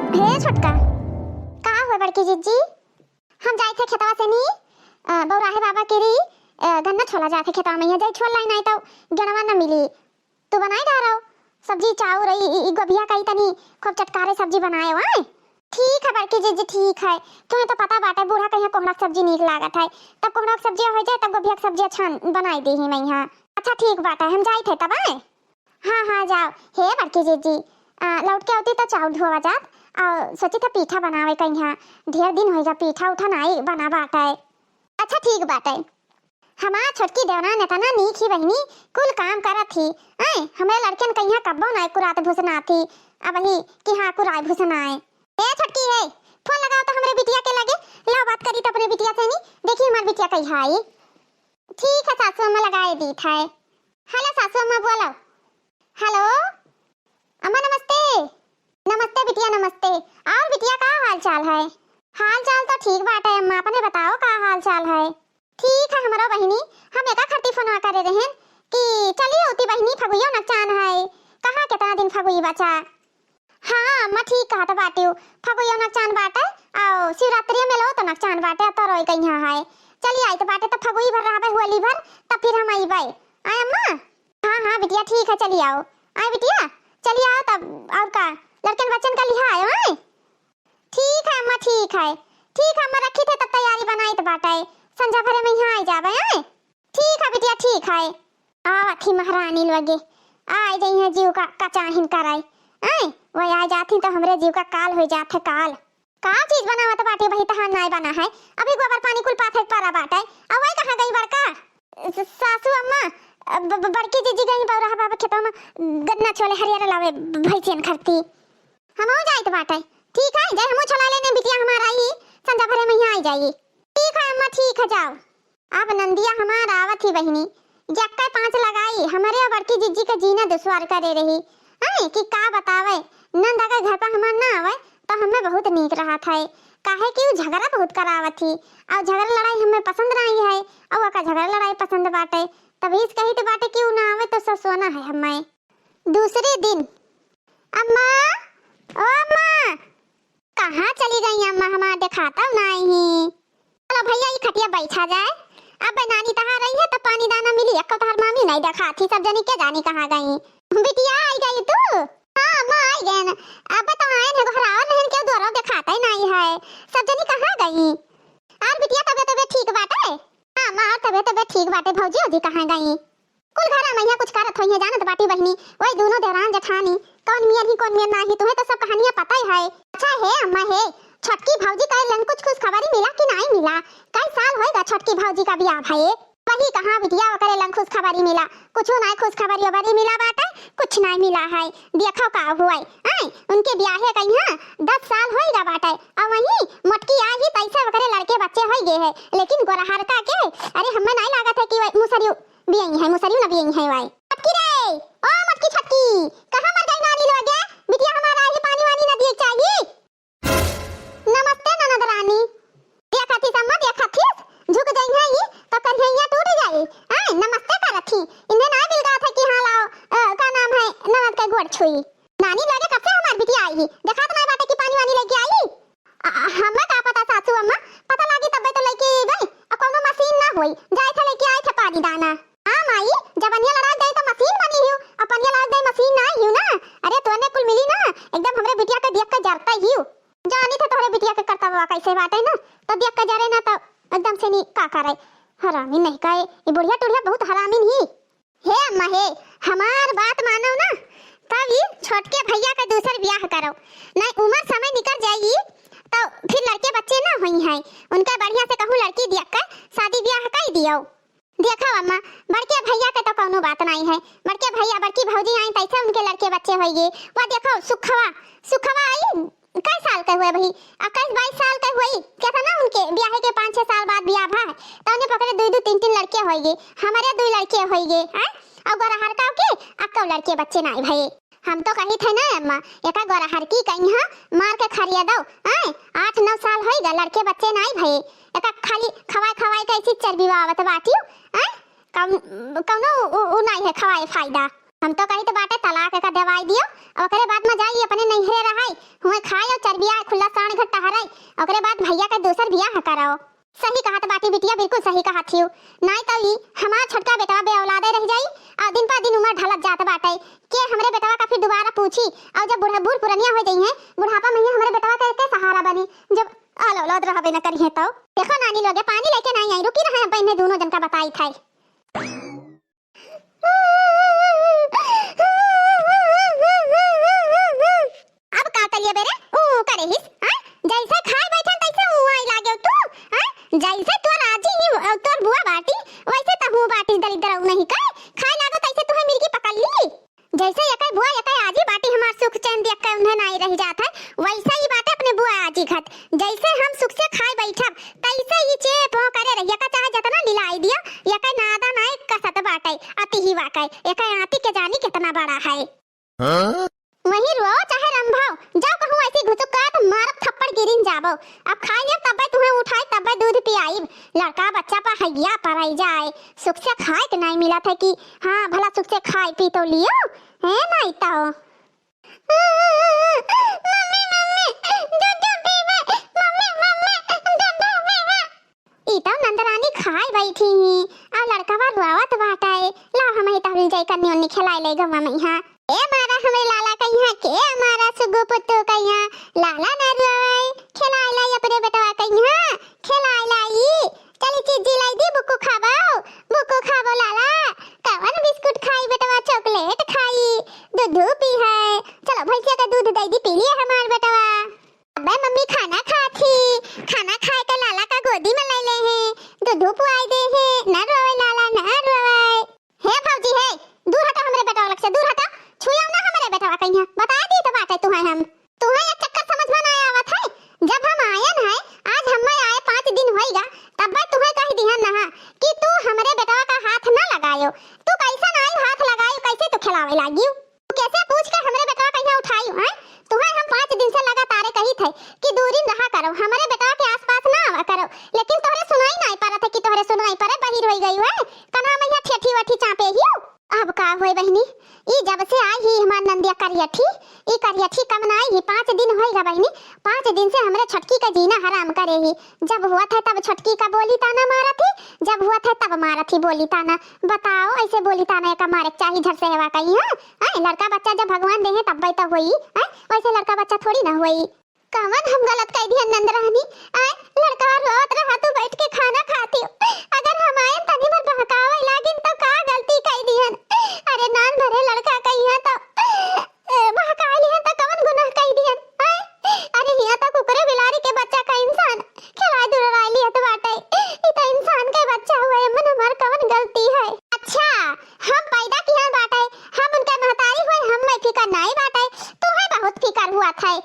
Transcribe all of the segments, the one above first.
हे छोटका का हुआ बड़की जीजी? हम जाए थे खेतवा से नी बौराहे बाबा केरी गन्ना छोला जाते खेतवा में जाए छोल लाई नहीं तो गणवा न मिली। तू बनाए गा रहो सब्जी चाउर ई गोभिया कई तनी खूब चटकारे सब्जी बनाए वाए। ठीक है बड़की जीजी ठीक है। तुम्हें तो पता बाटे बूढ़ा कहिया कोहड़ा सब्जी नीक लागत है, तब कोहड़ा सब्जी हो जाए तब गोभिया सब्जी अच्छा बनाई दी ही मैं यहाँ। अच्छा ठीक बात है हम जाए थे तब आए। हाँ हाँ जाओ। हे बड़की जीजी लौट के आती तो चाउर धोवा जात और सोची था पीठा बनावे कहीं यहाँ ढेर दिन होएगा पीठा उठा नहीं बना बाटा है। अच्छा ठीक बात है। हमारा छोटकी देवना नेतना नीक ही बहनी कुल काम करत थी आए हमें लड़कन कहीं कब्बो ना कुरात भूसना थी अब ही कि हाँ कुराय भूसना आए। ए छोटकी है फोन लगाओ तो हमरे बिटिया के लगे ला बात करी तो अपने बिटिया से नहीं देखी हमारी बिटिया कहीं आई। ठीक है सासू अम्मा लगाए दी था। हेलो सासू अम्मा बोलो। हेलो अम्मा नमस्ते। नमस्ते बिटिया नमस्ते। और बिटिया का हाल चाल है? हाल चाल तो ठीक बात है अम्मा अपने बताओ का हाल चाल है? ठीक है हमारा बहनी हम एका खट्टी फोनवा करे रहे कि चलिए होती बहनी फगुइयो नचान है कहाँ कितना दिन फगुई बचा। हाँ अम्मा ठीक कहा तो बाटियो फगुइयो नचान बाटे और शिवरात्रि में लो तो नचान बाटे तो रोई कहीं है चलिए आई तो बाटे तो फगुई भर रहा होली भर तब फिर हम आई बाई आए अम्मा। हाँ हाँ बिटिया ठीक है चलिए आओ आए बिटिया चलिए आओ तब और का लड़कन बच्चन का लिहा आए। ठीक है अम्मा ठीक है अम्मा रखी थे तब तैयारी बनाई तो बाटे संजा भरे में यहाँ आई जावे आए। ठीक है बिटिया ठीक है। थी महारानी लगे आई गई है जीव का चाहिन कराई आए वही आ जाती तो हमरे जीव का काल हो जाते काल का चीज बनावत बाटे वही तहां नहीं बना है अभी गोबर पानी कुल पाथे पारा बाटे अब वही कहां गई बड़का सासू अम्मा बड़की जीजी गई बौरा बाबा खेतों में गन्ना छोले हरियर लावे भैंसियन खरती हम हो जाए तो बाटे। ठीक है जाए हम छोला लेने बिटिया हमारा ही संजा भरे में यहाँ आई जाएगी। ठीक है अम्मा ठीक है जाओ। अब नंदिया हमारा आवत ही बहनी जक्का 5 लगाई हमारे बड़की जीजी का जीना दुश्वार करे रही आए कि का बतावे नंदा का घर पर हमार ना आवे तो हमें बहुत नीक रहा था काहे कि झगड़ा बहुत करावत थी और झगड़ा लड़ाई हमें पसंद नहीं है और का झगड़ा लड़ाई पसंद बाटे तभी इस कही तो बाटे क्यों ना आवे तो ससुना है हमें। दूसरे दिन अम्मा ओ अम्मा कहाँ चली गई अम्मा हमारा दिखाता नहीं। चलो भैया ये खटिया बैठा जाए अब नानी तहां रही है तो पानी दाना मिली अक्का तहार मामी नहीं देखा थी सब जनी के जानी कहाँ गई। बिटिया आई गई तू? हाँ अम्मा आई गई ना अब तो आए ने घराव नहीं क्यों दोरो दिखाता ही नहीं है सब जनी कहाँ गई। और बिटिया तबीयत ठीक बाटे? हाँ अम्मा और तबीयत ठीक बाटे भौजी ओजी कहाँ गई? कुल घर में यहाँ कुछ करत होई है जानत बाटी बहनी वही दोनों देवरान जेठानी कौन मियां ही कौन मियां नहीं तुम्हें तो सब कहानियां पता ही है। अच्छा है अम्मा है छटकी भौजी का लन कुछ खबर मिला कि नहीं मिला? कई साल होएगा छटकी भौजी का ब्याह भाई वही कहाँ बिटिया करे लन खुश खबरी मिला कुछ नहीं खुश खबरी बड़ी मिला बाटे कुछ नहीं मिला है देखो का हुआ है उनके ब्याह है कहीं 10 साल होएगा बाटे और वही मोटकी आ ही तैसे वगैरह लड़के बच्चे हो गए हैं लेकिन गोरहर का के अरे हमें नहीं लागत है कि मुसरियो बियई है मुसरियो ना बियई है वाई छटकी रे ओ मोटकी छटकी कहां मर गई नानी लोगे बिटिया हमारा ही पानी वानी ना दिए चाहिए। नमस्ते ननद रानी देखा थी सम्मा देखा थी झुक गई है ये तो कन्हैया टूट गई हां नमस्ते करत थी इन्हें ना मिल गया था कि हां लाओ का नाम है ननद के गोड़ छुई नानी लगे कब से हमार बिटिया आई देखा तो नहीं बाटे कि पानी वानी लेके आई हमें का पता सासू अम्मा पता लगी तब तो लेके गई और कोनो मशीन ना होई जाए थे लेके आए थे पानी दाना। हां माई जब अन्य लड़ा गई तो मशीन बनी हियो अपन ये लड़ा गई मशीन ना हियो ना अरे तोने कुल मिली ना एकदम हमरे बिटिया के देख के जरता हियो जानी थे तोरे बिटिया के करता हुआ कैसे बाटे ना तो देख के जरे ना तो एकदम से नी का करे हरामी नहीं काए ये बुढ़िया टुढ़िया बहुत हरामी ही हे अम्मा हे हमार बात मानो ना तब ये छोटके भैया का दूसर ब्याह करो नहीं उम्र समय निकल जाएगी तो फिर लड़के बच्चे ना हुई हैं उनका बढ़िया से कहूँ लड़की देख कर शादी ब्याह कर दियो। देखो अम्मा बड़के भैया के तो कोनो बात नहीं है बड़के भैया बड़की भौजी आई तैसे उनके लड़के बच्चे होइए वो देखो सुखवा आई कई साल का हुए भाई 21-22 साल का हुई क्या था ना उनके ब्याह के 5-6 साल बाद ब्याह भा तो उन्हें पकड़े 2-3 लड़के होइए हमारे 2 लड़के होइए हैं और गोरहर का के अक्का लड़के बच्चे नहीं भाई हम तो कही थे ना अम्मा एका गोरहर की कहीं मार के खरिया दो हैं 8-9 साल होइगा लड़के बच्चे नहीं भाई एका खाली खवाई कैसी चर्बी आवत बाटियो हैं कौनो उ नहीं है खवाए फायदा हम तो कही तो बाटे तलाक का दवाई दियो और ओकरे बाद में जाई अपने नैहरे रहाई हुए खाए और चर्बी जब बूढ़ पुरनिया हो जाई है बुढ़ापा में हमारे बेटवा के सहारा बनी जब आलो लौद रहबे न करी है तो देखो नानी लोगे पानी लेके नहीं आई रुकी रहे बहने दोनों जन का बताई था अब का करिए बेरे ओ करे हिस जैसे खाए बैठन तैसे मुंह आई लागे तू जैसे तो राजी ही तोर बुआ बाटी वैसे त हूं बाटी दलिद्र नहीं का खाए लागो तैसे तू मिर्गी पकड़ ली जैसे यकै बुआ यकै आजी बाटी हमार सुख चैन देख के उन्हें नहीं रह जात है वैसे ही बाटे अपने बुआ आजी घट जैसे हम सुख से खाए बैठब तैसे ही चेप हो करे रहिया का चाहे जतना लिलाई दिया यकै नादा नाय कसत बाटे अति ही वाकै यकै आती के जानी कितना बड़ा है वही रो चाहे रंभाव जाओ कहूं ऐसी घुचुकात मारब थप्पड़ गिरिन जाबो अब खाई ले तब तुम्हें उठाई तब दूध पियाई लड़का बच्चा पर हैया पर आई जाए सुख से खाए के नहीं मिला था कि हां भला सुख से खाई पी तो लियो है नहीं तो मम्मी मम्मी दूध पीवे मम्मी मम्मी दूध पीवे ई तो नंदरानी खाई बैठी ही आ लड़का बा रोवत बाटाए ला हम ही तहल जाई करनी ओनी खिलाई ले गवा में हां ए मारा हमें लाला कहिया के हमारा सुगु पुत्तू कहिया लाला न रोए खिलाई लाई अपने बेटवा कहिया खिलाई लाई चली चीजी लाई दी बुक्कू खाबो लाला कवन बिस्कुट खाई बेटवा चॉकलेट खाई दूध पी है चलो भैंसिया का दूध दे दी पी लिए हमार बेटवा अबे मम्मी खाना खाए के लाला का गोदी में ले ले हैं दूध पुआई दे है न रोए लाला न रोए हे भौजी है दूर हटा हमरे बेटवा लग से दूर हटा छुया ना हमारे बेटवा कहिया बता दी तो बात है तुम्हें एक चक्कर समझ में ना आवत है जब हम आयन है आज हम आए 5 दिन होइगा तब तुम्हें कह दिहन ना कि तू हमारे बेटवा का हाथ ना लगायो तू कैसा ना हाथ लगायो कैसे तो खिलावे लागियो कैसे पूछ के हमारे बेटवा कहिया उठाई है तुम्हें हम 5 दिन से लगातार कही थे कि दूरी रहा करो हमारे बेटवा के आसपास ना आवा करो लेकिन तोहरे सुनाई नहीं पारा था कि तोहरे सुनाई पारे बहिर हो गई है कना मैया ठेठी वठी चापे ही अब का होई बहनी ई जब से आई ही हमार नंदिया करियठी कम ना आई ही 5 दिन होइगा बहनी 5 दिन से हमरे छटकी का जीना हराम करे ही जब हुआ था तब छटकी का बोली ताना मारा थी जब हुआ था तब मारा थी बोली ताना बताओ ऐसे बोली ताना का मारे चाहिए झट से हवा कहीं हां लड़का बच्चा जब भगवान देहे तब तो होई वैसे लड़का बच्चा थोड़ी ना होई कवन हम गलत कह दिया नंदरानी लड़का रोत रहा तू बैठ के खाना खाती अगर हम आए तनी भर बहकावे लागिन तो का गलती कह दिहन अरे नान भरे लड़का कहिया तो बहकाई लिहन तो कवन गुनाह कह दिहन अरे हिया तो कुकरे बिलारी के बच्चा का इंसान खिलाई दुराई लिया तो बाटे ई तो इंसान के बच्चा हुए मन हमार कवन गलती है अच्छा हम पैदा किया बाटे हम उनका महतारी हुए हम में फिकर नहीं बाटे तुम्हें बहुत फिकर हुआ था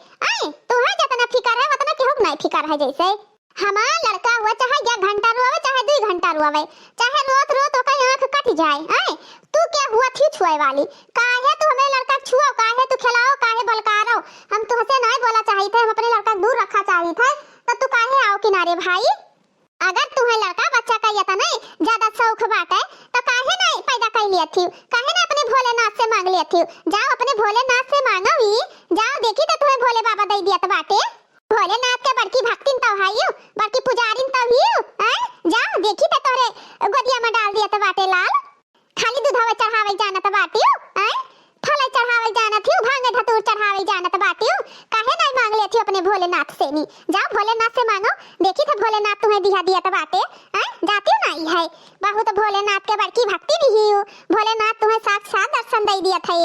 तुम्हें जितना फिकर है उतना केहू नहीं फिकर है जैसे हमारा लड़का हुआ चाहे 1 घंटा रोवे चाहे 2 घंटा रोवे चाहे रोत रोत ओकर आंख कट जाए तू क्या हुआ थी छुए वाली काहे तू हमें लड़का छुओ काहे तू खिलाओ काहे बलकारो हम तुमसे नहीं बोला चाहिए थे हम अपने लड़का दूर रखा चाहिए थे तो तू काहे आओ किनारे भाई अगर तुम्हें लड़का बच्चा का ये तो नहीं ज्यादा शौक बाटे तो काहे नहीं पैदा कर लिया थी काहे ना अपने भोलेनाथ से मांग लिया थी जाओ अपने भोलेनाथ से मांगो ही जाओ देखी तो तुम्हें भोले बाबा दे दिया तो बाटे भोलेनाथ के बड़की भक्तिन तो हाइयो बड़की पुजारिन तो हियो जाओ देखी तो तोरे गोदिया में डाल दिया तो बाटे लाल खाली दूधवा चढ़ावे जाना तो बाटियो फल चढ़ावे जाना थी भांग धतूर चढ़ावे जाना तो बाटियो काहे नहीं मांग ले थी अपने भोलेनाथ से नी जाओ भोलेनाथ से मांगो देखी तो भोलेनाथ तुम्हें दिया तो बाटे जाती नहीं है बहुत भोलेनाथ के बड़की भक्ति नहीं हो भोलेनाथ तुम्हें साक्षात दर्शन दे दिया था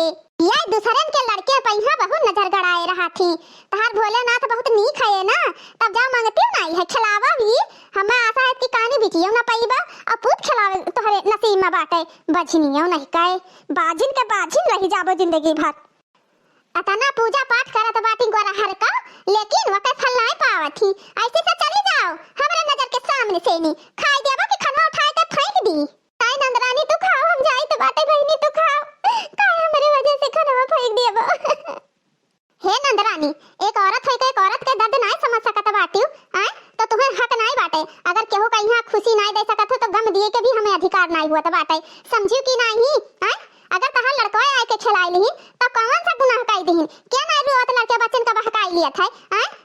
ये दूसरे के लड़के पहिया बहुत नजर गड़ाए रहा थी तहार भोलेनाथ बहुत नीक है ना तब जाओ मांगती नहीं है खिलावा भी हमें आशा है कि कहानी बिटियो ना पाईबा और पूत खिलावे तोहरे नसीब में बाटे बजनियो नहीं कहे बाजिन के बाजिन रही जाबो जिंदगी भर अतना पूजा पाठ करत बाटी गोरा हर का लेकिन वके फल नहीं पावत ही ऐसे से चली जाओ हमारे नजर के सामने से नी खाई देबो कि खाना उठाए के फेंक दी ताई नंदरानी तू खाओ हम जाई तो बाटे बहनी तू खाओ काहे हमारे वजह से खाना फेंक देबो हे नंदरानी एक औरत है तो एक औरत के दर्द नहीं समझ सकत बाटी तो तुम्हें हक नहीं बाटे अगर केहू कहीं खुशी नहीं दे सकत हो तो गम दिए के भी हमें अधिकार नहीं हुआ तो बाटे समझियो कि नहीं अगर तहां लड़का आए के खिलाई ली तो कौन सा गुनाह कई दीन क्या नहीं रोत लड़के बच्चन का बहकाई लिया था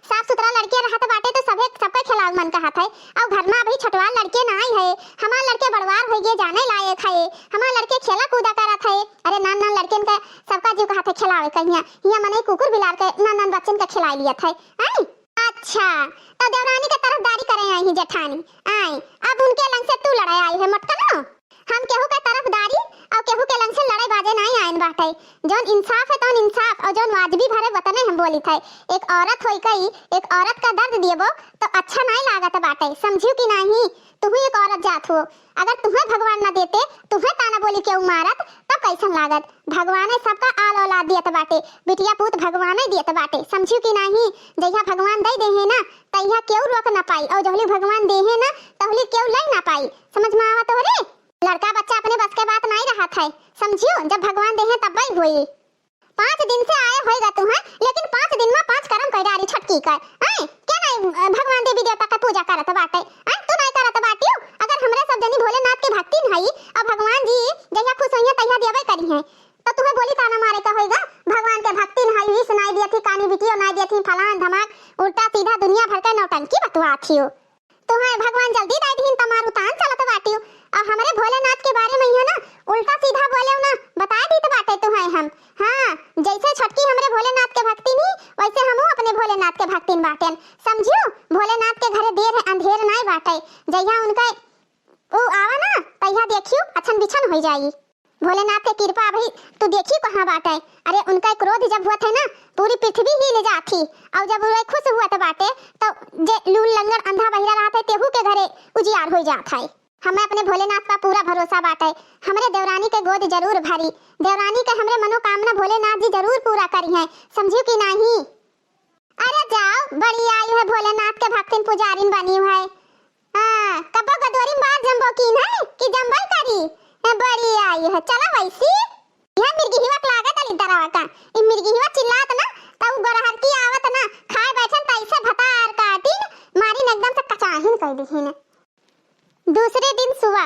साफ सुथरा लड़के रहत बाटे तो सबे सबके खिलाव मन कहत है। और घर में अभी छटवा लड़के ना आई है, हमार लड़के बड़वार हो गए जाने लायक है, हमार लड़के खेला कूदा करत है। अरे नान नान लड़के का सबका जीव कहत है खिलावे कहिया, हिया मने कुकुर बिलार के नान नान बच्चन का खिला लियत है। आई अच्छा तो देवरानी के तरफदारी करे आई ही जेठानी। आई अब उनके लंग से तू लड़ाई आई है मटकनो। हम केहू के तरफदारी और केहू के लंग से लड़ाई बाजे नहीं आइन बाटे। जोन इंसाफ है तो इंसाफ और जोन वाजिबी भरे वतने हम बोली थे। एक औरत होई कई एक औरत का दर्द दिएबो तो अच्छा नहीं लागत बाटे, समझियो कि नहीं। तुम्हें एक औरत जात हो, अगर तुम्हें भगवान न देते, तुम्हें ताना बोली के मारत तब कैसन लागत। भगवान सबका आल औलाद दियत बाटे, बिटिया पूत भगवान दियत बाटे, समझियो कि नहीं। जहिया भगवान दे है ना तहिया केहू रोक ना पाई, और जहली भगवान दे है ना तहली केहू ले ना पाई। समझ में आवत हो रे? लड़का बच्चा अपने बस के बात नहीं रहा था, समझियो। जब भगवान दे है तब ही हुई। 5 दिन से आए होएगा तुम्हें, लेकिन 5 दिन में 5 कर्म कर डारी छटकी कर। हैं क्या नहीं भगवान देवी देवता का पूजा करत बाटे? हैं तू नहीं करत बाटियो? अगर हमरे सब जनी भोलेनाथ के भक्ति नहीं और भगवान जी जहिया खुश होइए तहिया देवे करी है, तो तुम्हें बोली ताना मारे का होएगा भगवान के भक्ति नहीं ही सुनाई दिया थी, कानी बिटियो नहीं दिया थी, फलान धमाक उल्टा सीधा दुनिया भर के नौटंकी बतवा थियो। तुम्हें भगवान जल्दी दे दीन तमारू तान चलत बाटियो। और हमारे भोलेनाथ के बारे में है ना उल्टा सीधा बोले ना बता दी तो बाटे तुम्हें हम। हाँ जैसे छटकी हमारे भोलेनाथ के भक्ति नहीं वैसे हम अपने भोलेनाथ के भक्ति बाटेन, समझियो। भोलेनाथ के घरे देर है अंधेर नहीं बाटे, जहिया उनका वो आवा ना तहिया देखियो अच्छन बिछन हो जाई। भोलेनाथ के कृपा भाई तू देखी कहाँ बाटे। अरे उनका क्रोध जब हुआ था ना पूरी पृथ्वी ही ले जाती, और जब वो खुश हुआ था बाटे तो जे लूल लंगड़ अंधा बहिरा रहा था तेहू के घरे उजियार हो जात है। हमें अपने भोलेनाथ का पूरा भरोसा बाटे, हमरे देवरानी के गोद जरूर भरी, देवरानी के हमरे मनोकामना भोलेनाथ जी जरूर पूरा करी है, समझियो कि नहीं। अरे जाओ बड़ी आई है भोलेनाथ के भक्तिन पुजारिन बनी है। हां कब गदोरी बार जंबो की है कि जंबई करी बड़ी आई है। चला वैसी यह मिर्गी हिवा लागत अली दरावा का ई मिर्गी हिवा चिल्लात ना तब गोरहर की आवत ना खाए बैठन तैसे भतार काटिन मारी एकदम से कचाहिन कर दी ने। दूसरे दिन सुबह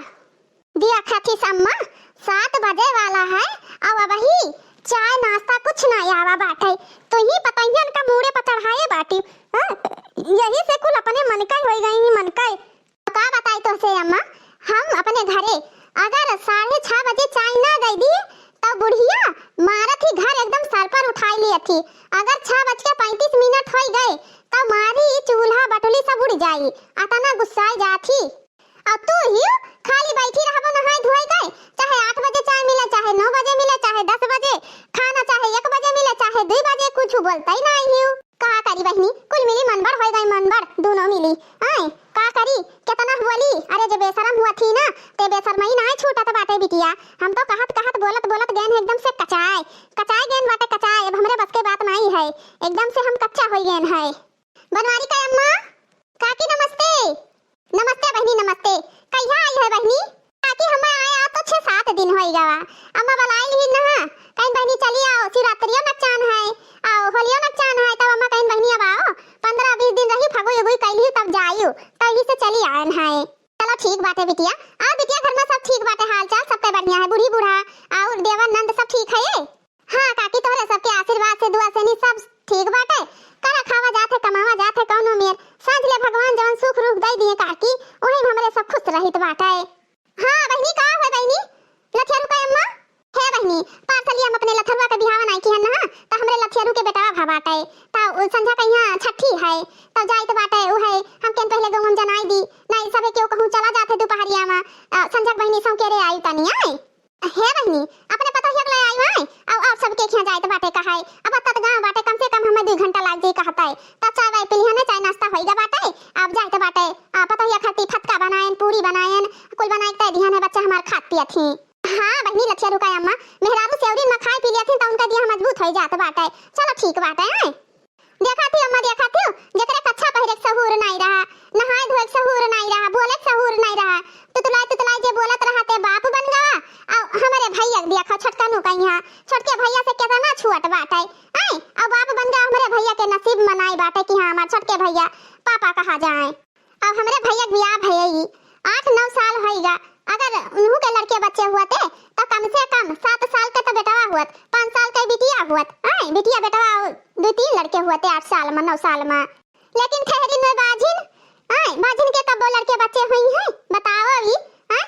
दिया खाती अम्मा 7 बजे वाला है और अब ही चाय नाश्ता कुछ नहीं आवा बाटे, तो ही पतंगियन का मुड़े पर चढ़ाए बाटी। यही से कुल अपने मन का हो गई मन का का बताई तो से अम्मा। हम अपने घरे अगर 6:30 बजे चाय ना गई दी तो बुढ़िया मारत ही घर एकदम सर पर उठाई ली थी। अगर 6:35 हो गए तो मारी चूल्हा बटुली सब उड़ जाई, अतना गुस्साई जाती। और तू ही खाली बैठी रहबो नहाय धोए गए, चाहे 8 बजे चाय मिले, चाहे 9 बजे मिले, चाहे 10 बजे खाना, चाहे 1 बजे मिले, चाहे 2 बजे, कुछ बोलता ही नहीं हियो। का करी बहनी कुल मिली मनबर हो गई, मनबर दोनों मिली। आए का करी कितना बोली। अरे जे बेशरम हुआ थी ना ते बेशरमई ना छूटत बाटे बिटिया। हम तो कहत बोलत बोलत गए एकदम से कचाए गए बाटे कचाए। अब हमरे बस के बात नहीं है, एकदम से हम कच्चा हो गए है। बनवारी का अम्मा काकी नमस्ते। नमस्ते बहनी नमस्ते। कहिया आई है बहनी? काकी हम आया तो 6-7 दिन होई गवा। अम्मा बुलाई ही ना कहीं बहनी चली आओ, शिवरात्रिया मचान है आओ, होलिया मचान है, तब अम्मा कहीं बहनी अब आओ 15-20 दिन रही फगो एगोई कैली तब जाइयो, तभी से चली आयन है। चलो ठीक बात है बिटिया। आ बिटिया घर में सब ठीक बाटे, हाल चाल सबके बढ़िया है, बूढ़ी बूढ़ा और देवर नंद सब ठीक है? हां काकी तोरे सबके आशीर्वाद से दुआ से नहीं सब ठीक बाटे। करा खावा जाते कमावा जाते कौनो मेर सांझ ले भगवान जवन सुख रूप दे दिए काकी वही हमरे सब खुश रहित बाटे। हां बहनी का है बहनी लथियारू का अम्मा है बहनी पार्सली हम अपने लथरुआ के बिहावा नहीं किहन ना त हमरे लथियारू के बेटावा भा बाटे त संझा कहिया छठी है तब जाई त बाटे उ है हम केन पहले गौम जनाई दी नहीं सबे केहू कहूं चला जाते दोपहरिया में संझा बहनी सौ के रे आई तनी आई है बहनी अपने पता ही ले आई है और सब के खिया जाए त बाटे कहाई अब तत गांव बाटे कम से कम हमें 2 घंटा लाग जाई कहता है त चाय वाय पिलिया ने चाय नाश्ता होइगा बाटे अब जाए त बाटे पता ही खाती फटका बनाएन पूरी बनाएन कुल बनाई त ध्यान है बच्चा हमार खात पिया थी। हां बहनी लच्छा रुका अम्मा मेहरारू सेवरी में खाई पी लिया थी त उनका दिया मजबूत हो जात बाटे। चलो ठीक बाटे है देखा थी अम्मा देखा थी जकरे कच्छा पहिरे सहूर नहीं रहा नहाए धोए सहूर नहीं रहा बोले सहूर नहीं रहा तुतलाई जे बोलत रहते बाप बन गवा और हमारे भैया देखा छटका नु कहिया छटके भैया से कितना छुअट बाटे हैं और बाप बन गया हमारे भैया के नसीब मनाई बाटे कि हां हमार छटके भैया पापा कहा जाए और हमारे भैया बियाह भई 8-9 साल होइगा अगर उन्हों के लड़के बच्चे हुए थे तो कम से कम 7 साल का तो बेटवा हुआ 5 साल का बिटिया हुआ बिटिया बेटवा 2-3 लड़के हुए थे 8 साल में 9 साल में लेकिन ठहरी न बाजिन आय बाजिन के कब लड़के बच्चे हुई हैं बताओ अभी हां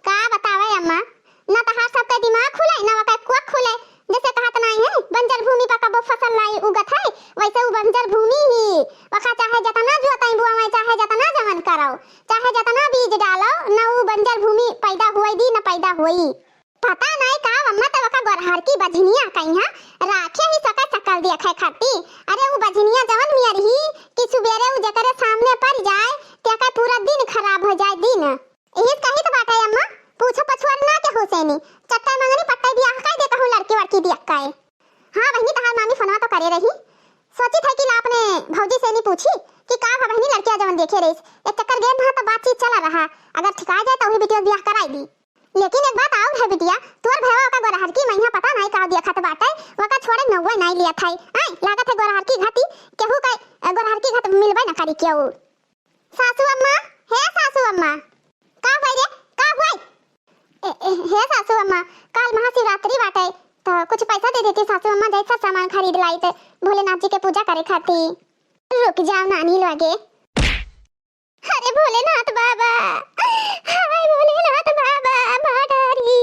का बतावे अम्मा ना तहार सबका दिमाग खुले ना वका कुआ खुले जैसे कहत नहीं है बंजर भूमि पर कबो फसल लाई उगत है वैसे वो बंजर भूमि ही वका चाहे जतना जोताई बुआई चाहे जतना जमन कराओ चाहे जतना बीज डालो ना वो बंजर भूमि पैदा हुई दी ना पैदा हुई पता नहीं का अम्मा तो वका गोरहर की बजनिया कहीं हां राखे ही सका सकल दिया खाए खाती अरे वो बजनिया जवन मिया रही कि सुबेरे वो जकरे सामने पड़ जाए त्या का पूरा दिन खराब हो जाए दिन यही कही तो बात है अम्मा पूछो पछुआर ना के हुसैनी चट्टा मंगनी पट्टा बियाह काई दे कहूं लड़की वड़की दिया काए हां बहनी तहार मामी फोनवा तो करे रही सोची था कि ला अपने भौजी से नहीं पूछी कि का बहनी लड़कियां जवन देखे रही एक चक्कर गए ना तो बातचीत चला रहा अगर ठिका जाए तो वही बिटिया बियाह कराई दी लेकिन एक बात और है बिटिया तोर भैया का गोरहर की महीना पता नहीं का दिया खत बाटे वका छोड़े नौवे नहीं लिया था आई लागत है गोरहर की घाटी केहू का गोरहर की घाट मिलबे ना करी केहू सासू अम्मा हे सासू अम्मा का भाई रे का हुई हे सासू अम्मा कल महाशिवरात्रि बाटे तो कुछ पैसा दे देती सासू अम्मा जैसा सामान खरीद लाई तो भोलेनाथ जी के पूजा करे खाती रुक जाओ नानी लगे अरे भोलेनाथ बाबा हाय भोलेनाथ बाबा भाडारी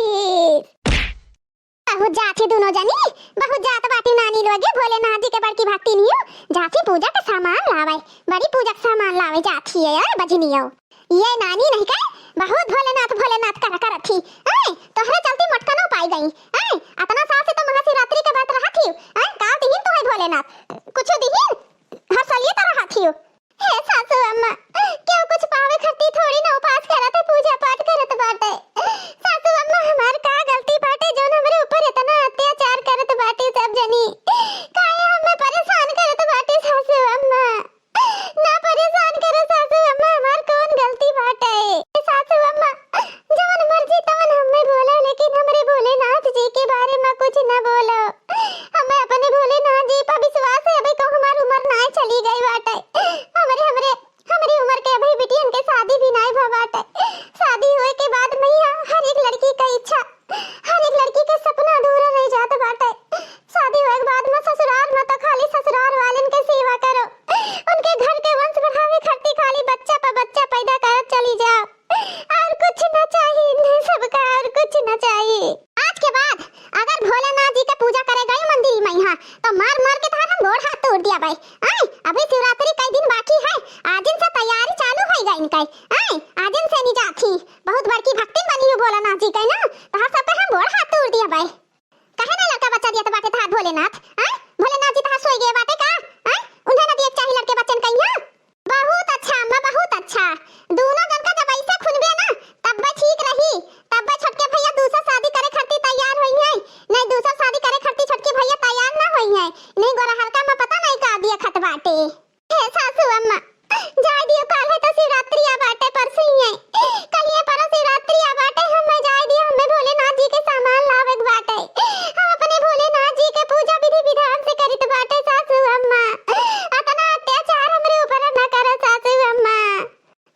बहुत जाती दोनों जनी बहुत जात बाटी नानी लोगे भोलेनाथ जी के बड़की भक्ति नियो जाती पूजा का सामान लावे बड़ी पूजा का सामान लावे जाती है यार बजनियो ये नानी नहीं का बहुत भोलेनाथ भोलेनाथ कर थी ऐ तोहरे चलती मटका न पाई गई ऐ इतना साल से तो महाशिवरात्रि के बात रहा थी ऐ का दिहिन तो है भोलेनाथ कुछ दिहिन हर साल ये तो रहा थी हे सासू अम्मा क्यों कुछ पावे खट्टी थोड़ी ना उपास करत पूजा पाठ करत बाटे सासू अम्मा हमार का गलती बाटे जो हमरे ऊपर इतना अत्याचार करत बाटे सब जनी काहे हमें परेशान करत बाटे सासू अम्मा ना परेशान करो सासू अम्मा हमार कौन गलती बाटे सासू अम्मा जवन मर्जी तवन हमें बोला लेकिन हमरे भोलेनाथ जी के बारे में कुछ ना बोलो हमें अपने भोलेनाथ जी पर विश्वास है अभी को हमार उम्र ना चली गई बाटे हमारी उम्र के अभी बिटियन के शादी भी नहीं भा बाटे शादी होए के बाद मैया हर एक लड़की का इच्छा हर एक लड़की के सपना अधूरा रह जाता बाटे शादी होए के बाद में ससुराल में तो खाली ससुराल वालन के सेवा करो उनके घर के वंश बढ़ावे खातिर खाली बच्चा पर बच्चा पैदा करत चली जाओ और कुछ न चाहिए इन्हें सबका और कुछ न चाहिए आज के बाद अगर भोलेनाथ जी का पूजा करे गए मंदिर में यहाँ तो मार मार के तार हम गोड़ हाथ तोड़ दिया भाई आई अभी शिवरात्रि कई दिन बाकी है आजिन से तैयारी चालू हो गई इनका आई आजिन से नहीं जाती बहुत बड़की भक्ति बनी हो भोलेनाथ जी का ना तो हर सब हम गोड़ हाथ तोड़ दिया भाई कहे ना लड़का बच्चा दिया तो बाटे था भोलेनाथ आई भोलेनाथ जी तो सोई गए बाटे का आई उन्हें ना दिए चाहिए लड़के बच्चन कहिया बहुत अच्छा अम्मा बहुत अच्छा दोनों जन का जब ऐसे खुनबे ना तब बे ठीक रही तब बे छोटके भैया दूसरा शादी करे खातिर तैयार होई है नहीं दूसरा शादी करे खातिर छोटके भैया तैयार ना होई है नहीं गोरा हल्का में पता नहीं का दिया खत बाटे हे सासू अम्मा जाय दियो कल है तो शिवरात्रि आ बाटे परसों ही है कल ये पर शिवरात्रि आ बाटे हम जाय दियो हमें भोलेनाथ जी के सामान लावे बाटे हम अपने भोलेनाथ जी के पूजा विधि विधान से करित बाटे सासू अम्मा इतना अत्याचार हमरे ऊपर ना करो सासू अम्मा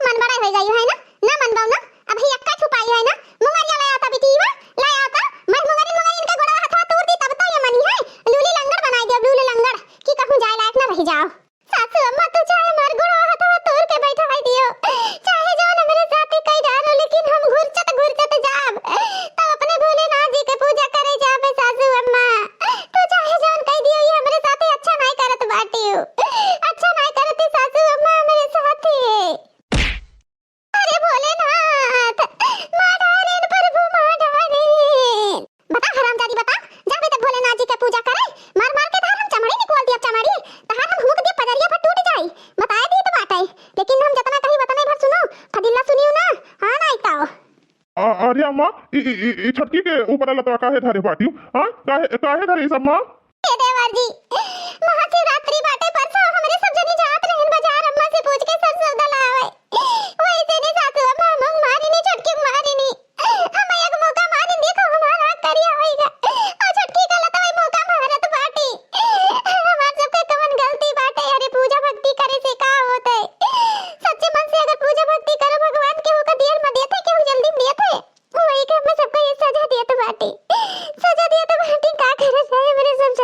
मन बड़ा हो गई है ना मन बाऊ ना अब ही अक्का छुपाई है ना मुंगरिया लाया था बिटीवा लाया था मैं मुंगरी इनका गोड़ा हाथ तोड़ दी तब तो ये मनी है लूली लंगड़ बनाई दियो लूली लंगड़ की कहूं जाए लायक ना रह जाओ सासू अम्मा तो चाहे मार गोड़ा हाथ तोड़ के बैठाई दियो चाहे जो ना मेरे साथ कई डालो लेकिन हम घुरचत जाब तो अपने भोलेनाथ जी के पूजा करे जाबे सासू अम्मा तो चाहे जान कह दियो ये हमरे साथ अच्छा नहीं करत बाटियो अच्छा नहीं करती सासू अम्मा मेरे साथ अरे भोलेनाथ माडारेन प्रभु माडारेन बता हरामजादी बता जाबे तो भोलेनाथ जी के पूजा करे मार मार के धार हम चमड़ी निकाल दिया चमड़ी तहार हम हुक दिया पजरिया पर टूट जाई बताए दी तो बाटे लेकिन हम जतना कही बतने भर सुनो फदिल्ला सुनियो ना हां नहीं ताओ अरे अम्मा ई छटकी के ऊपर लतवा काहे धरे बाटियो हां काहे धरे सब मां ए देवर जी महाशिवरात्रि बाटे परसों हमरे सब जनी जात रहन बाजार अम्मा से पूछ के सब सौदा लावे वैसे नहीं सासू अम्मा मंग मारी नहीं छटकी मारी नहीं हम एक मौका मारी देखो हमारा करिया होएगा और छटकी का लतवा मौका मारत बाटी हमार सब के कवन गलती बाटे अरे पूजा भक्ति करे से का होते सच्चे मन से अगर पूजा भक्ति करो भगवान के होकर देर में देते केहू जल्दी में देते वही के हमें सबको ये सजा दिया तो बाटी का करे जाए मेरे सब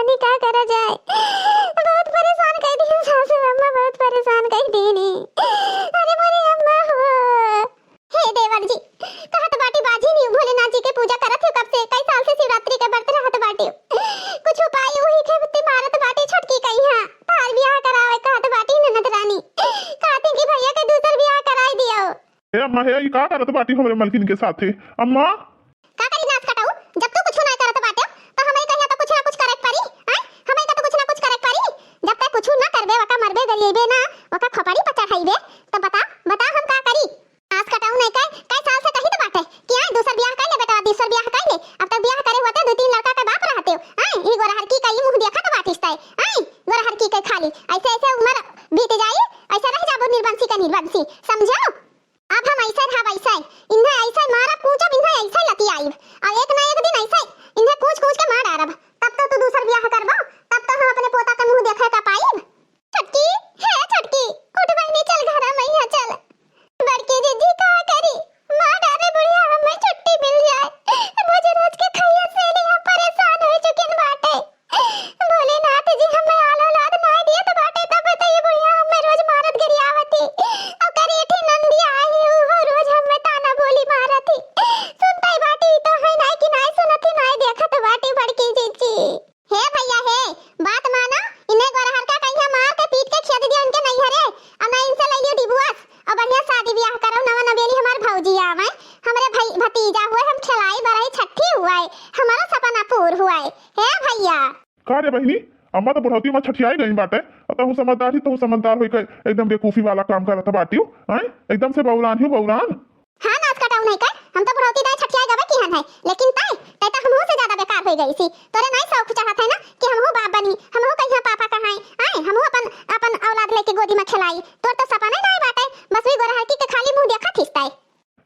हे अम्मा हे ई का करत बाटी हमरे मलकिन के साथे अम्मा का करी नाच कटाऊ जब तू कुछ ना करत बाटे तो हमें कहिया तो कुछ ना कुछ करे पड़ी हैं हमें का तो कुछ ना कुछ करे पड़ी जब तक कुछ ना करबे वका मरबे गरीबे ना वका खोपड़ी पचा खाइबे तो बता हम का करी नाच कटाऊ नहीं कई साल से कही तो बाटे कि आई दूसर ब्याह कर ले बेटा दूसर ब्याह कर ले अब तक ब्याह करे होते 2-3 लड़का का बाप रहते हो हैं ई गोरा हर की कई मुंह देखा तो बाटिस्ता है हैं गोरा हर की कई खाली ऐसे ऐसे उम्र बीत जाई ऐसे रह जाबो निर्वंशी का निर्वंशी समझो अब हम ऐसा था वैसा इन्हें ऐसा मारा पूछो इन्हें ऐसा लती आई और एक ना एक दिन ऐसा इन्हें पूछ के मार डारब तब तो तू दूसर ब्याह करबो तब तो हम अपने पोता का मुंह देखे का पाइब छटकी है छटकी उठ बहनी चल घर मैया चल बड़की दीदी का करी मार डारे बुढ़िया हमें छुट्टी मिल जाए मुझे रोज के खैया से हम परेशान हो चुके बाटे भोलेनाथ जी हमें औलाद ना दिए तो बाटे तब तो ये बुढ़िया हमें रोज मारत गिरियावती और करेठी नंदी आई हो रोज हमें ताना बोली मारती सुनते बाटी तो है ना कि नहीं सुनती नहीं देखा तो बाटी बड़की जीजी हे भैया हे बात माना इन्हें गोरहर का कहिया मार के पीट के खेद दिया उनके नहीं हरे अब मैं इनसे ले लियो डिवोर्स और बढ़िया शादी ब्याह करो नवा नवेली हमार भौजी आवे हमरे भाई भतीजा हुए हम खिलाई बराई छठी हुआ है हमारा सपना पूर हुआ है हे भैया का रे बहनी अम्मा तो बुढ़ौती में छठियाई गई बाटे तो हूँ समझदार ही तो हूँ समझदार होकर एकदम बेकूफी वाला काम करत बाटी हैं एकदम से बौरान ही बौरान हां नाच कटाऊ नहीं कर हम तो बुढ़ौती दाई छठियाई गवे की है लेकिन तै तो हमहु से ज्यादा बेकार हो गई सी तोरे नहीं शौक चाहत है ना कि हमहु बाप बनी हमहु कहिया पापा कहाई आए हमहु अपन औलाद लेके गोदी में खिलाई तोर तो सपना नहीं बाटे बस वी गोरहटी के खाली मुंह देखा थिसताई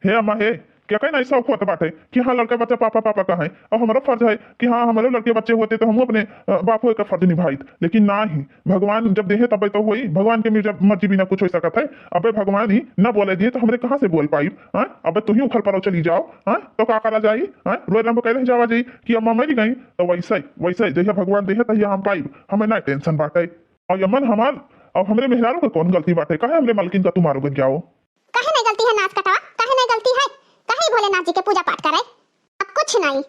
हे अम्मा हे क्या कहीं नहीं शौक होता बाटे कि हाँ लड़का बच्चा पापा पापा का है और हमारा फर्ज है कि हाँ हमारे लड़के बच्चे होते तो हम अपने बाप का फर्ज निभाई लेकिन ना ही भगवान जब देहे तब तो हुई भगवान के जब मर्जी बिना कुछ हो सकत है अबे भगवान ही न बोले दिए तो हमरे कहाँ से बोल पाई अबे तू ही उखल परो चली जाओ तो का करा जाई रोज हम कहले जावा जाई कि अम्मा मरी गई तो वैसे ही जैसे भगवान देहे तहिया हम पाई हमें ना टेंशन बाटे और यमन हमार और हमरे मेहरारू का कौन गलती बाटे काहे हमरे मलकिन का तुम्हारो गन जाओ काहे नहीं गलती है नाच कटावा काहे नहीं गलती है काहे भोलेनाथ जी के पूजा पाठ करे अब कुछ नहीं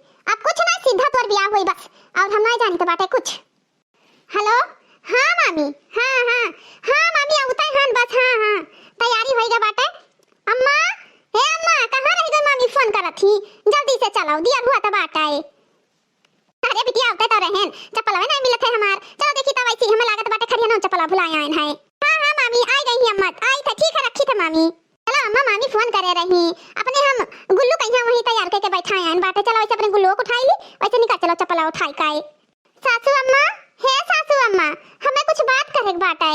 सीधा तोर ब्याह हुई बस और हम नहीं जानते बाटे कुछ हेलो हां मामी हां मामी आउता है बस हां तैयारी होई गा बाटे अम्मा हे अम्मा कहां रह गई मामी फोन करत थी जल्दी से चलाओ दिया हुआ तो बाटा है अरे बिटिया आउता तो रहन चप्पल नहीं मिलत है हमार चलो देखी तो वैसी हमें लागत बाटे खरिया ना चप्पल भुलाया आइन है हां मामी आई गई अम्मा आई था ठीक है रखी थे मामी चलो अम्मा मामी फोन करे रही अपने हम गुल्लू कहिया वही तैयार करके बैठाए हैं बाटे चलो वैसे अपने गुल्लू को उठाई ली वैसे निकल चलो चप्पल उठाई काए सासू अम्मा हे सासू अम्मा हमें कुछ बात करे बाटे